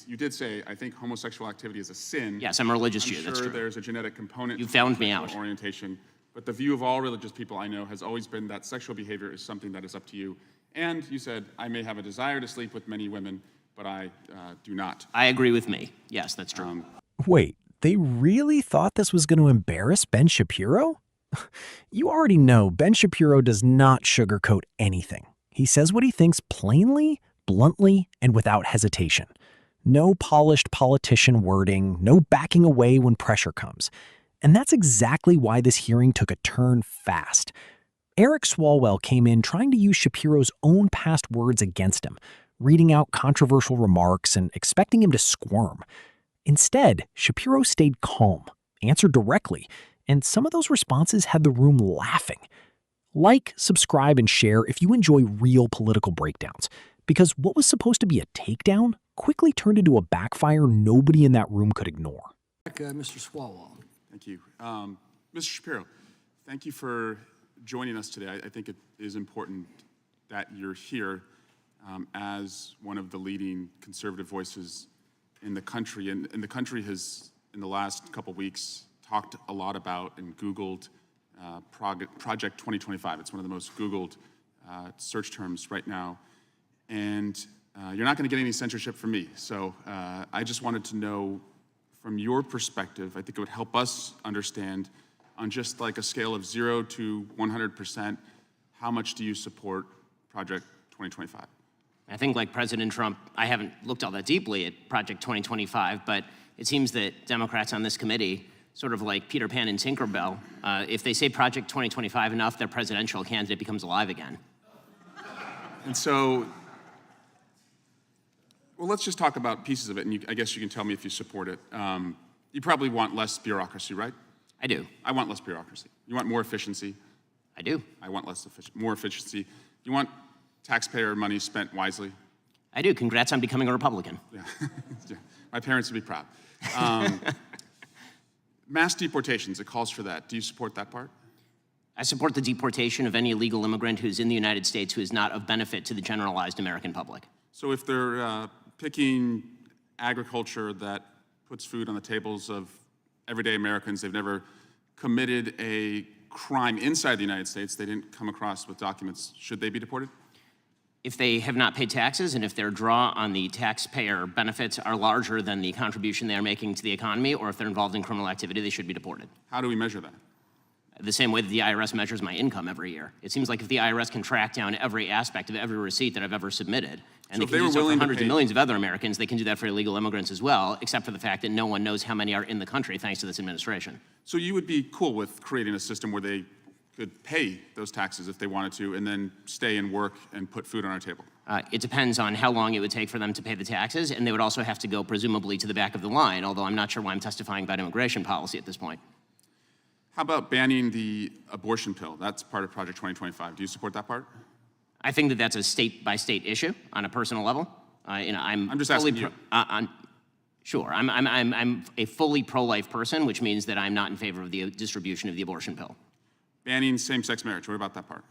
you did say, I think homosexual activity is a sin. Yes, I'm a religious Jew, that's true. I'm sure there's a genetic component You to found me sexual out. orientation, but the view of all religious people I know has always been that sexual behavior is something that is up to you. And you said, I may have a desire to sleep with many women, but I do not. I agree with me. Yes, that's true. Wait, they really thought this was going to embarrass Ben Shapiro? You already know Ben Shapiro does not sugarcoat anything. He says what he thinks plainly, bluntly, and without hesitation. No polished politician wording, no backing away when pressure comes. And that's exactly why this hearing took a turn fast. Eric Swalwell came in trying to use Shapiro's own past words against him, reading out controversial remarks and expecting him to squirm. Instead, Shapiro stayed calm, answered directly, and some of those responses had the room laughing. Like, subscribe, and share if you enjoy real political breakdowns, because what was supposed to be a takedown quickly turned into a backfire nobody in that room could ignore. Mr. Swalwell. Thank you. Mr. Shapiro, thank you for joining us today. I think it is important that you're here as one of the leading conservative voices in the country. And the country has, in the last couple weeks, talked a lot about and Googled Project 2025. It's one of the most Googled search terms right now. And you're not going to get any censorship from me. So I just wanted to know, from your perspective, I think it would help us understand, on just like a scale of 0 to 100%, how much do you support Project 2025? I think, like President Trump, I haven't looked all that deeply at Project 2025, but it seems that Democrats on this committee, sort of like Peter Pan and Tinkerbell, if they say Project 2025 enough, their presidential candidate becomes alive again. And so, well, let's just talk about pieces of it, and I guess you can tell me if you support it. You probably want less bureaucracy, right? I do. I want less bureaucracy. You want more efficiency? I do. I want more efficiency. You want taxpayer money spent wisely? I do. Congrats on becoming a Republican. Yeah. Yeah. My parents would be proud. Mass deportations, it calls for that. Do you support that part? I support the deportation of any illegal immigrant who's in the United States who is not of benefit to the generalized American public. So if they're picking agriculture that puts food on the tables of everyday Americans, they've never committed a crime inside the United States, they didn't come across with documents, should they be deported? If they have not paid taxes and if their draw on the taxpayer benefits are larger than the contribution they are making to the economy, or if they're involved in criminal activity, they should be deported. How do we measure that? The same way that the IRS measures my income every year. It seems like if the IRS can track down every aspect of every receipt that I've ever submitted, and So they if can do so for hundreds pay- of millions of other Americans, they can do that for illegal immigrants as well, except for the fact that no one knows how many are in the country thanks to this administration. So you would be cool with creating a system where they could pay those taxes if they wanted to, and then stay and work and put food on our table? It depends on how long it would take for them to pay the taxes, and they would also have to go presumably to the back of the line, although I'm not sure why I'm testifying about immigration policy at this point. How about banning the abortion pill? That's part of Project 2025. Do you support that part? I think that that's a state-by-state issue on a personal level. I'm just asking you. Sure, I'm a fully pro-life person, which means that I'm not in favor of the distribution of the abortion pill. Banning same-sex marriage, what about that part?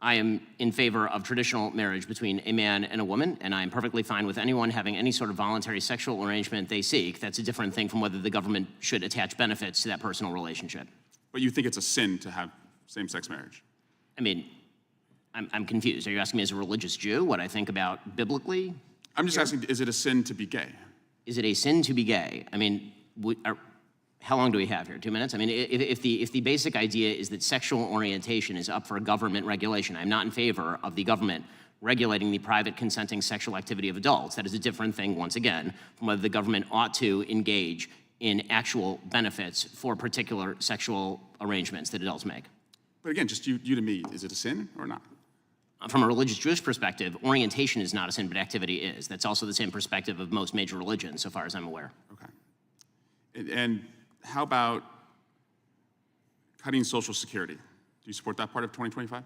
I am in favor of traditional marriage between a man and a woman, and I'm perfectly fine with anyone having any sort of voluntary sexual arrangement they seek. That's a different thing from whether the government should attach benefits to that personal relationship. But you think it's a sin to have same-sex marriage? I mean, I'm confused. Are you asking me as a religious Jew what I think about biblically? I'm just asking, is it a sin to be gay? Is it a sin to be gay? I mean, how long do we have here? 2 minutes? I mean, if the basic idea is that sexual orientation is up for government regulation, I'm not in favor of the government regulating the private consenting sexual activity of adults. That is a different thing, once again, from whether the government ought to engage in actual benefits for particular sexual arrangements that adults make. But again, just you to me, is it a sin or not? From a religious Jewish perspective, orientation is not a sin, but activity is. That's also the same perspective of most major religions, so far as I'm aware. Okay. And how about cutting Social Security? Do you support that part of 2025?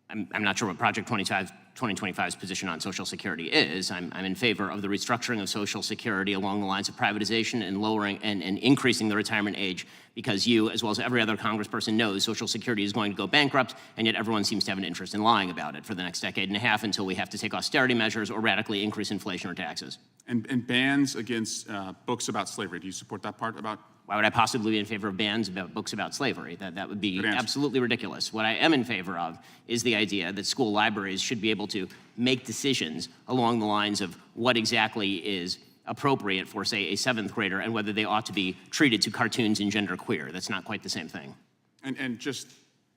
I'm not sure what Project 2025 2025's position on Social Security is. I'm in favor of the restructuring of Social Security along the lines of privatization and lowering and increasing the retirement age, because you, as well as every other congressperson, knows Social Security is going to go bankrupt, and yet everyone seems to have an interest in lying about it for the next decade and a half until we have to take austerity measures or radically increase inflation or taxes. And bans against books about slavery. Do you support that part about? Why would I possibly be in favor of bans about books about slavery? That would be absolutely ridiculous. What I am in favor of is the idea that school libraries should be able to make decisions along the lines of what exactly is appropriate for, say, a 7th grader and whether they ought to be treated to cartoons and genderqueer. That's not quite the same thing. And just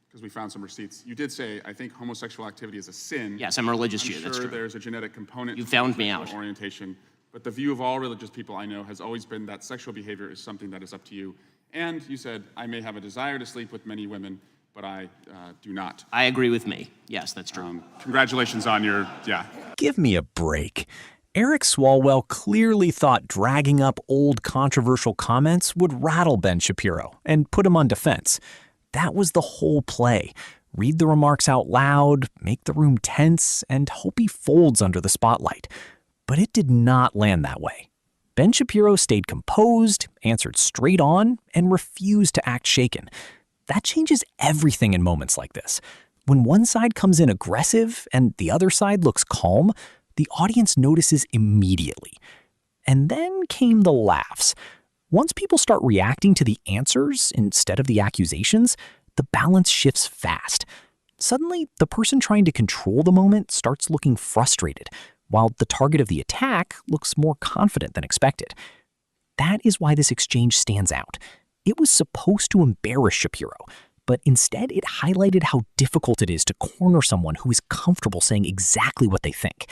because we found some receipts, you did say, I think homosexual activity is a sin. Yes, I'm a religious Jew, I'm that's sure true. there's a genetic component. You found me out. Orientation. But the view of all religious people I know has always been that sexual behavior is something that is up to you. And you said, I may have a desire to sleep with many women, but I do not. I agree with me. Yes, that's true. Congratulations on your, yeah. Give me a break. Eric Swalwell clearly thought dragging up old controversial comments would rattle Ben Shapiro and put him on defense. That was the whole play. Read the remarks out loud, make the room tense, and hope he folds under the spotlight. But it did not land that way. Ben Shapiro stayed composed, answered straight on, and refused to act shaken. That changes everything in moments like this. When one side comes in aggressive and the other side looks calm, the audience notices immediately. And then came the laughs. Once people start reacting to the answers instead of the accusations, the balance shifts fast. Suddenly, the person trying to control the moment starts looking frustrated, while the target of the attack looks more confident than expected. That is why this exchange stands out. It was supposed to embarrass Shapiro, but instead it highlighted how difficult it is to corner someone who is comfortable saying exactly what they think.